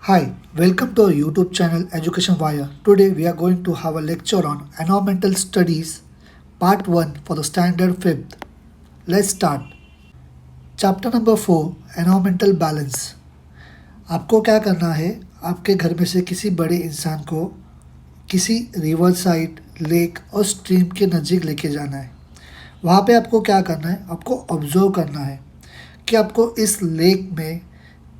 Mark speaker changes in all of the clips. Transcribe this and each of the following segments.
Speaker 1: Hi, welcome to our YouTube channel Education Wire. Today we are going to have a lecture on Environmental Studies Part 1 for the Standard 5th. Let's start. Chapter number 4 Environmental Balance. आपको क्या करना है? आपके घर में से किसी बड़े इंसान को किसी रिवर साइड, लेक और स्ट्रीम के नज़दीक लेके जाना है। वहाँ पे आपको क्या करना है? आपको ऑब्जर्व करना है कि आपको इस लेक में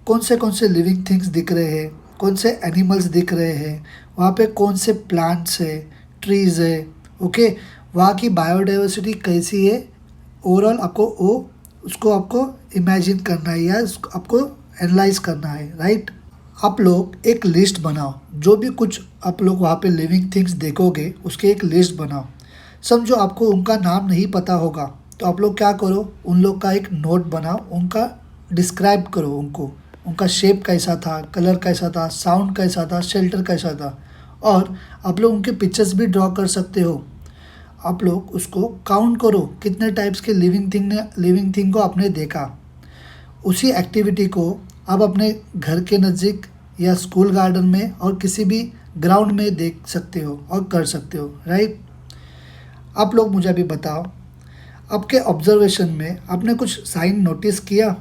Speaker 1: कौन से लिविंग थिंग्स दिख रहे हैं, कौन से एनिमल्स दिख रहे हैं, वहाँ पे कौन से प्लांट्स है, ट्रीज़ है, ओके। वहाँ की बायोडाइवर्सिटी कैसी है, ओवरऑल आपको उसको आपको इमेजिन करना है या आपको एनालाइज करना है, राइट। आप लोग एक लिस्ट बनाओ, जो भी कुछ आप लोग वहाँ पे लिविंग थिंग्स देखोगे उसकी एक लिस्ट बनाओ। समझो आपको उनका नाम नहीं पता होगा तो आप लोग क्या करो, उन लोग का एक नोट बनाओ, उनका डिस्क्राइब करो, उनका शेप कैसा था, कलर कैसा था, साउंड कैसा था, शेल्टर कैसा था। और आप लोग उनके पिक्चर्स भी ड्रॉ कर सकते हो। आप लोग उसको काउंट करो कितने टाइप्स के लिविंग थिंग को आपने देखा। उसी एक्टिविटी को आप अपने घर के नज़दीक या स्कूल गार्डन में और किसी भी ग्राउंड में देख सकते हो और कर सकते हो, राइट। आप लोग मुझे अभी बताओ, आपके ऑब्जर्वेशन में आपने कुछ साइन नोटिस किया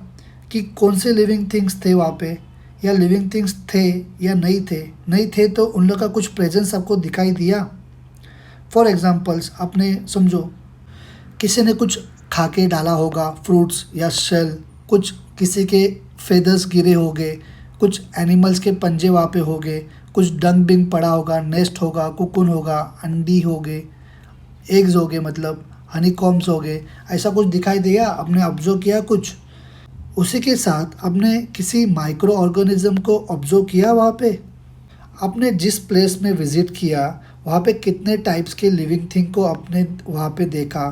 Speaker 1: कि कौन से लिविंग थिंग्स थे वहाँ पे, या लिविंग थिंग्स थे या नहीं थे तो उन लोग का कुछ प्रेजेंस आपको दिखाई दिया। फॉर एग्जांपल्स, आपने समझो किसी ने कुछ खा के डाला होगा, फ्रूट्स या शेल, कुछ किसी के फेदर्स गिरे होंगे, कुछ एनिमल्स के पंजे वहाँ पे होंगे, कुछ डंग बिंग पड़ा होगा, नेस्ट होगा, कुकुन होगा, अंडी होगे, एग्स होगे, मतलब हनी कॉम्स होगे। ऐसा कुछ दिखाई दिया, आपने ऑब्जर्व किया कुछ। उसी के साथ आपने किसी माइक्रो ऑर्गेनिज्म को ऑब्जर्व किया वहाँ पे। आपने जिस प्लेस में विज़िट किया वहाँ पे कितने टाइप्स के लिविंग थिंग को आपने वहाँ पे देखा।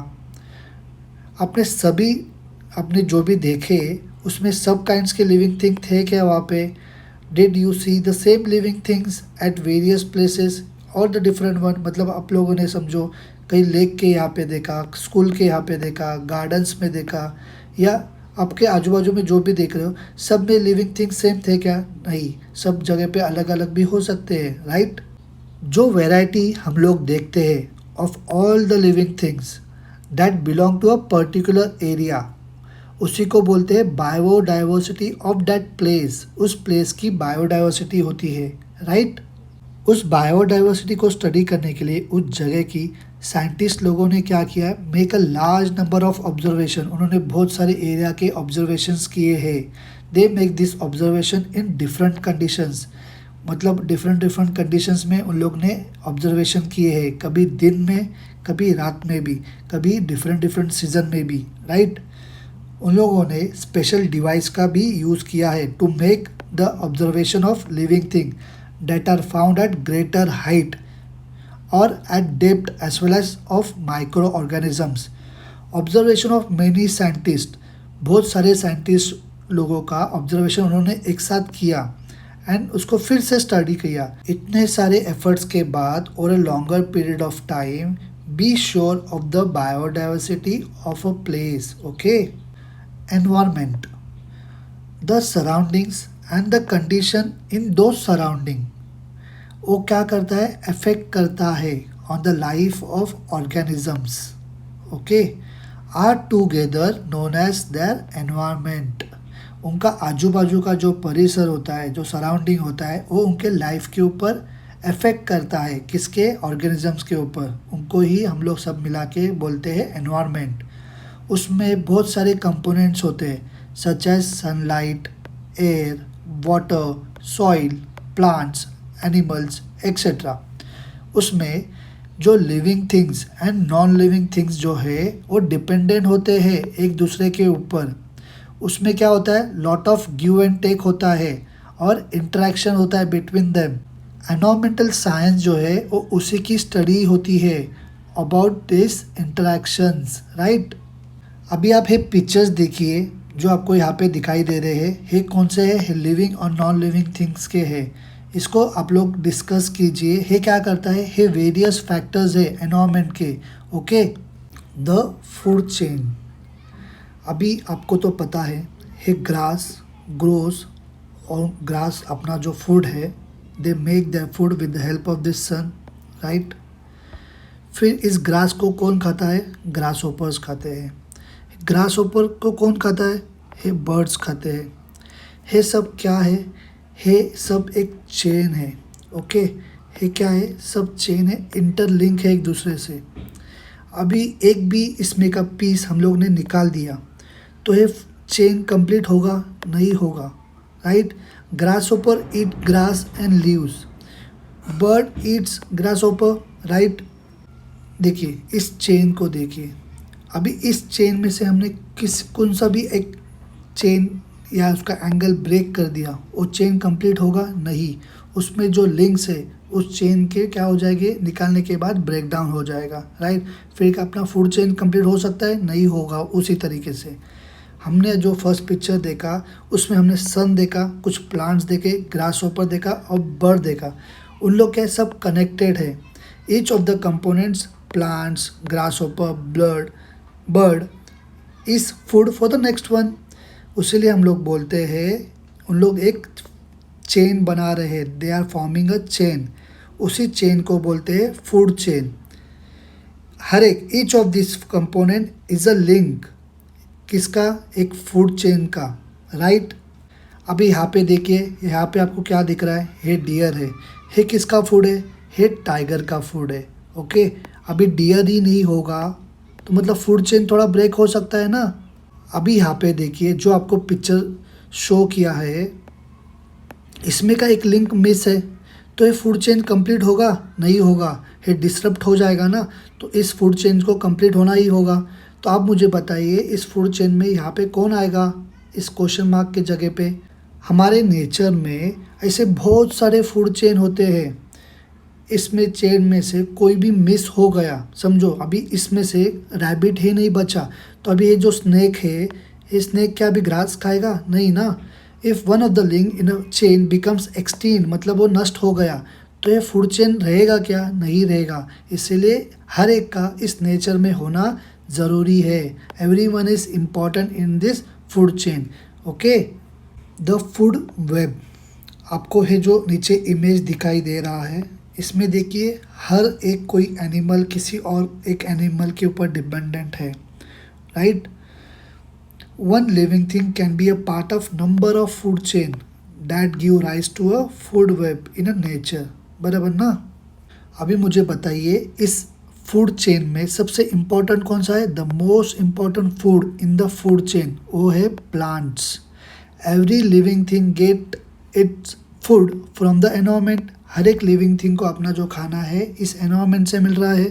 Speaker 1: आपने जो भी देखे उसमें सब काइंड्स के लिविंग थिंग थे क्या वहाँ पे। Did you see the same living things at various places और द डिफरेंट वन, मतलब आप लोगों ने समझो कहीं लेक के यहाँ पे देखा, स्कूल के यहाँ पे देखा, गार्डन्स में देखा, या आपके आजू बाजू में जो भी देख रहे हो सब में लिविंग थिंग्स सेम थे क्या? नहीं, सब जगह पे अलग अलग भी हो सकते हैं, राइट। जो वैरायटी हम लोग देखते हैं of all the living things that belong to a particular area, उसी को बोलते हैं बायोडाइवर्सिटी ऑफ दैट प्लेस। उस प्लेस की बायोडाइवर्सिटी होती है, राइट। उस बायोडाइवर्सिटी को स्टडी करने के लिए उस जगह की साइंटिस्ट लोगों ने क्या किया है, make a large number of observation. उन्होंने बहुत सारे एरिया के ऑब्जर्वेशंस किए हैं। They make this observation in different conditions, मतलब डिफरेंट कंडीशंस में उन लोग ने ऑब्जर्वेशन किए हैं, कभी दिन में, कभी रात में भी, कभी डिफरेंट सीजन में भी, राइट। उन लोगों ने स्पेशल डिवाइस का भी यूज़ किया है to make the observation of living thing that are found at greater height or at depth as well as of microorganisms. Observation of many scientists, बहुत सारे साइंटिस्ट लोगों का ऑब्जर्वेशन उन्होंने एक साथ किया एंड उसको फिर से स्टडी किया। इतने सारे एफर्ट्स के बाद और a longer period of time, be sure of the biodiversity of a place, okay. Environment, the surroundings and the condition in those surrounding, वो क्या करता है, अफेक्ट करता है on the life of organisms, okay, are together known as their environment. उनका आजू बाजू का जो परिसर होता है, जो सराउंडिंग होता है, वो उनके लाइफ के ऊपर अफेक्ट करता है, किसके, ऑर्गेनिजम्स के ऊपर। उनको ही हम लोग सब मिला के बोलते हैं एनवायरनमेंट। उसमें बहुत सारे कंपोनेंट्स होते हैं such as sunlight, air, water, soil, plants, animals etcetera. उसमें जो living things and non living things जो है वो डिपेंडेंट होते हैं एक दूसरे के ऊपर। उसमें क्या होता है, lot of give and take होता है और इंटरेक्शन होता है बिटवीन देम। एनवायरमेंटल साइंस जो है वो उसी की स्टडी होती है अबाउट दिस इंटरेक्शंस, राइट। अभी आप ये पिक्चर्स देखिए जो आपको यहाँ पे दिखाई दे रहे हैं, ये कौन से है, लिविंग और नॉन लिविंग थिंग्स के हैं। इसको आप लोग डिस्कस कीजिए। ये क्या करता है, ये वेरियस फैक्टर्स है एनवायरनमेंट के, ओके। द फूड चेन, अभी आपको तो पता है, ये ग्रास ग्रोस और ग्रास अपना जो फूड है, they make their food with the help of this sun, right. फिर इस ग्रास को कौन खाता है? ग्रास होपर्स खाते हैं। ग्रास होपर को कौन खाता है? ये बर्ड्स खाते हैं। ये सब क्या है? ये सब एक चेन है, ओके। ये क्या है? सब चेन है, इंटरलिंक है एक दूसरे से। अभी एक भी इसमें का पीस हम लोग ने निकाल दिया तो ये चेन कंप्लीट होगा? नहीं होगा, right. Grass hopper eat grass and leaves, bird Yeats grass hopper, right. देखिए इस चेन को देखिए, अभी इस चेन में से हमने कौन सा भी एक चेन या उसका एंगल ब्रेक कर दिया, वो चेन कंप्लीट होगा? नहीं। उसमें जो लिंक्स है उस चेन के क्या हो जाएंगे? निकालने के बाद ब्रेक डाउन हो जाएगा, राइट। फिर अपना फूड चेन कंप्लीट हो सकता है? नहीं होगा। उसी तरीके से हमने जो फर्स्ट पिक्चर देखा उसमें हमने सन देखा, कुछ प्लांट्स देखे, ग्रास होपर देखा और बर्ड देखा। उन लोग क्या सब कनेक्टेड है। Each of the components, plants, grasshopper, bird is food for the next one. उसीलिए हम लोग बोलते हैं उन लोग एक चेन बना रहे हैं, they are forming a chain. उसी चेन को बोलते हैं फूड चेन। हर एक each of this component is a link, किसका? एक फूड चेन का, राइट। अभी यहाँ पे देखिए, यहाँ पे आपको क्या दिख रहा है? ये डियर है। ये किसका फूड है? ये टाइगर का फूड है, ओके। अभी डियर ही नहीं होगा तो मतलब फूड चेन थोड़ा ब्रेक हो सकता है ना। अभी यहाँ पे देखिए जो आपको पिक्चर शो किया है इसमें का एक लिंक मिस है, तो ये फूड चेन कंप्लीट होगा? नहीं होगा। ये डिसरप्ट हो जाएगा ना, तो इस फूड चेन को कंप्लीट होना ही होगा। तो आप मुझे बताइए इस फूड चेन में यहाँ पे कौन आएगा इस क्वेश्चन मार्क के जगह पे? हमारे नेचर में ऐसे बहुत सारे फूड चेन होते हैं। इसमें चेन में से कोई भी मिस हो गया, समझो अभी इसमें से रैबिट ही नहीं बचा, तो अभी ये जो स्नेक है, ये स्नेक क्या अभी ग्रास खाएगा? नहीं ना। If one of the link in a chain becomes extinct, मतलब वो नष्ट हो गया, तो ये फूड चेन रहेगा क्या? नहीं रहेगा। इसीलिए हर एक का इस नेचर में होना ज़रूरी है। Everyone is important in this food chain, okay. The food web, आपको ये जो नीचे इमेज दिखाई दे रहा है इसमें देखिए हर एक कोई एनिमल किसी और एक एनिमल के ऊपर डिपेंडेंट है, right. One living thing can be a part of number of food chain that give rise to a food web in a nature, बराबर ना। अभी मुझे बताइए इस फूड चेन में सबसे इम्पोर्टेंट कौन सा है? The most important food in the food chain वो है plants. Every living thing get its food from the environment. हर एक लिविंग थिंग को अपना जो खाना है इस एनवायरमेंट से मिल रहा है।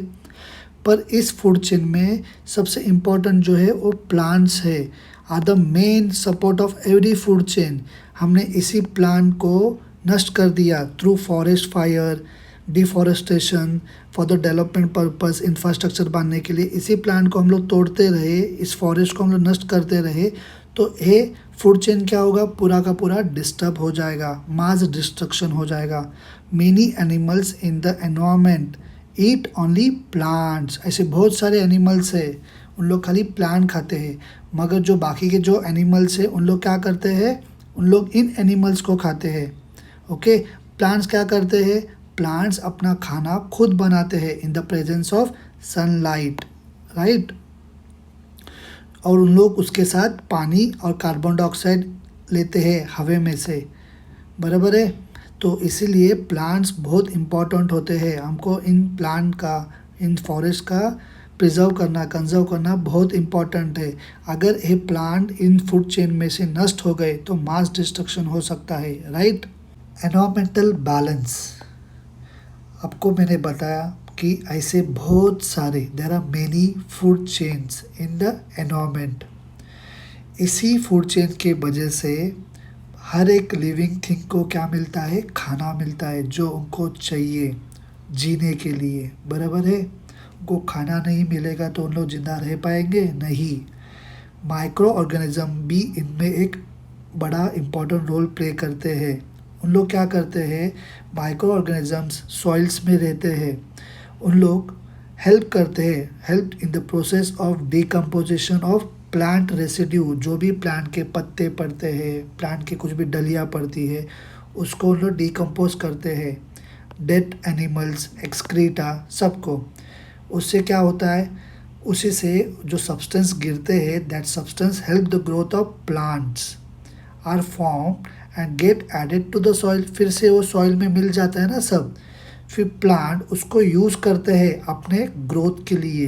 Speaker 1: पर इस फूड चेन में सबसे इम्पॉर्टेंट जो है वो प्लांट्स है, are the main support of every food chain. हमने इसी प्लांट को नष्ट कर दिया through forest fire, deforestation, for the development purpose, infrastructure बनाने के लिए इसी प्लांट को हम लोग तोड़ते रहे, इस फॉरेस्ट को हम लोग नष्ट करते रहे, तो ये फूड चेन क्या होगा? पूरा का पूरा डिस्टर्ब हो जाएगा, मास डिस्ट्रक्शन हो जाएगा। Many animals in the environment eat only plants. ऐसे बहुत सारे एनिमल्स है उन लोग खाली प्लांट खाते हैं, मगर जो बाकी के जो एनिमल्स है उन लोग क्या करते हैं? उन लोग इन एनिमल्स को खाते हैं, ओके। प्लांट्स क्या करते हैं? प्लांट्स अपना खाना खुद बनाते हैं in the presence of sunlight, right. और उन लोग उसके साथ पानी और कार्बन डाइऑक्साइड लेते हैं हवा में से, बराबर है। तो इसीलिए प्लांट्स बहुत इम्पोर्टेंट होते हैं। हमको इन प्लांट का, इन फॉरेस्ट का प्रिजर्व करना, कंजर्व करना बहुत इम्पोर्टेंट है। अगर ये प्लांट इन फूड चेन में से नष्ट हो गए तो मास डिस्ट्रक्शन हो सकता है, राइट। एनवायरमेंटल बैलेंस, आपको मैंने बताया कि ऐसे बहुत सारे there are many food chains in the environment. इसी फूड चेन के वजह से हर एक लिविंग थिंग को क्या मिलता है? खाना मिलता है जो उनको चाहिए जीने के लिए, बराबर है। उनको खाना नहीं मिलेगा तो उन लोग जिंदा रह पाएंगे? नहीं। माइक्रो ऑर्गेनिज्म भी इनमें एक बड़ा इम्पोर्टेंट रोल प्ले करते हैं। उन लोग क्या करते हैं? माइक्रो ऑर्गेनिजम्स सॉइल्स में रहते हैं, उन लोग हेल्प करते हैं, help in the process of decomposition of plant residue, जो भी प्लांट के पत्ते पड़ते हैं, प्लांट के कुछ भी डलियाँ पड़ती है, उसको उन लोग डिकम्पोज करते हैं। डेड एनिमल्स, एक्सक्रीटा, सबको। उससे क्या होता है, उसी से जो सब्सटेंस गिरते हैं, that substance help the growth of plants are form and get added to the soil. फिर से वो सॉइल में मिल जाता है ना सब, फिर प्लांट उसको यूज़ करते हैं अपने ग्रोथ के लिए,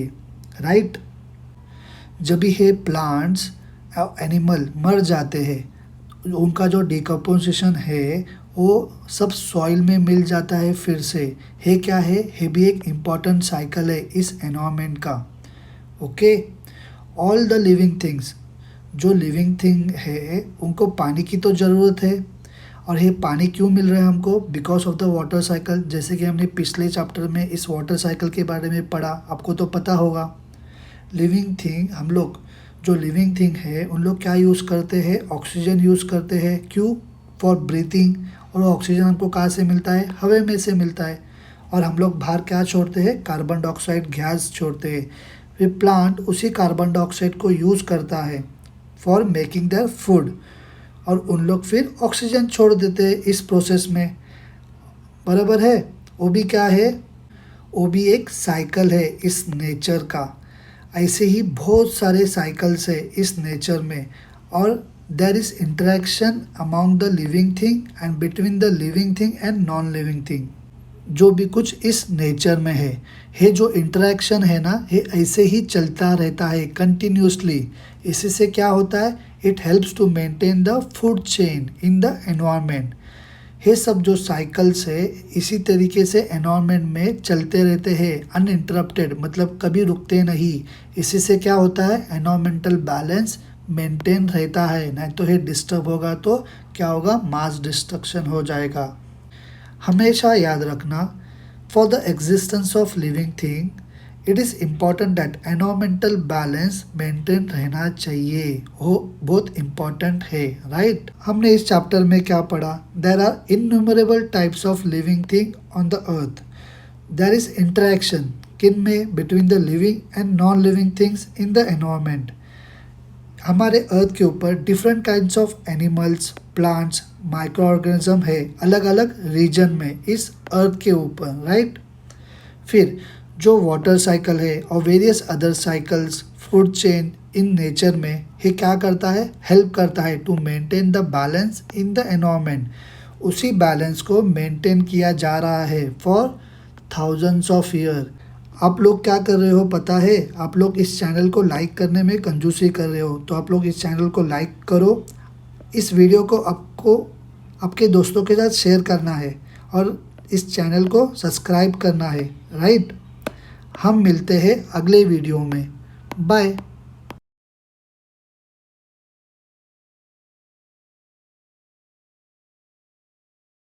Speaker 1: राइट। जब भी ये प्लांट्स एनिमल मर जाते हैं, उनका जो डिकम्पोजिशन है वो सब सॉइल में मिल जाता है फिर से। ये क्या है, ये भी एक इम्पॉर्टेंट साइकिल है इस एनवायरनमेंट का। Okay, all the living things, जो लिविंग थिंग है उनको पानी की तो ज़रूरत है। और ये पानी क्यों मिल रहा है हमको, because of the water cycle. जैसे कि हमने पिछले चैप्टर में इस वाटर साइकिल के बारे में पढ़ा, आपको तो पता होगा। लिविंग थिंग, हम लोग जो लिविंग थिंग है उन लोग क्या यूज़ करते हैं, ऑक्सीजन यूज़ करते हैं। क्यों, फॉर ब्रीथिंग। और ऑक्सीजन हमको कहाँ से मिलता है, हवा में से मिलता है। और हम लोग बाहर क्या छोड़ते हैं, कार्बन डाइऑक्साइड गैस छोड़ते हैं। फिर प्लांट उसी कार्बन डाइऑक्साइड को यूज़ करता है फॉर मेकिंग देयर फूड, और उन लोग फिर ऑक्सीजन छोड़ देते हैं इस प्रोसेस में, बराबर है। वो भी क्या है, वो भी एक साइकिल है इस नेचर का। ऐसे ही बहुत सारे साइकिल्स है इस नेचर में। और there is interaction among the living thing and between the living thing and non living thing, जो भी कुछ इस नेचर में है। ये जो इंटरेक्शन है ना, ये ऐसे ही चलता रहता है कंटिन्यूसली। इसी से क्या होता है, it helps to maintain the food chain in the environment. ये सब जो साइकिल्स है इसी तरीके से एनवायरनमेंट में चलते रहते हैं अनइंटरप्टेड, मतलब कभी रुकते नहीं। इसी से क्या होता है, एनवायरमेंटल बैलेंस मेंटेन रहता है। नहीं तो ये डिस्टर्ब होगा तो क्या होगा, मास डिस्ट्रक्शन हो जाएगा। हमेशा याद रखना, for the existence of living thing it is important that environmental balance maintain रहना चाहिए। वो बहुत इम्पॉर्टेंट है, राइट। हमने इस चैप्टर में क्या पढ़ा, there are innumerable types of living thing on the earth. There is interaction किन में, between the living and non living things in the environment. हमारे अर्थ के ऊपर different kinds of animals, plants, micro organism है अलग अलग reason में इस अर्थ के ऊपर, राइट। फिर जो वाटर साइकिल है और various other cycles, food chain in nature में, ये क्या करता है, हेल्प करता है to maintain the balance in the environment. उसी बैलेंस को मेंटेन किया जा रहा है फॉर थाउजेंड्स ऑफ ईयर। आप लोग क्या कर रहे हो पता है, आप लोग इस चैनल को लाइक करने में कंजूसी कर रहे हो, तो आप लोग इस चैनल को लाइक करो। इस वीडियो को आपको आपके दोस्तों के साथ शेयर करना है और इस चैनल को सब्सक्राइब करना है, राइट। हम मिलते हैं अगले वीडियो में, बाय।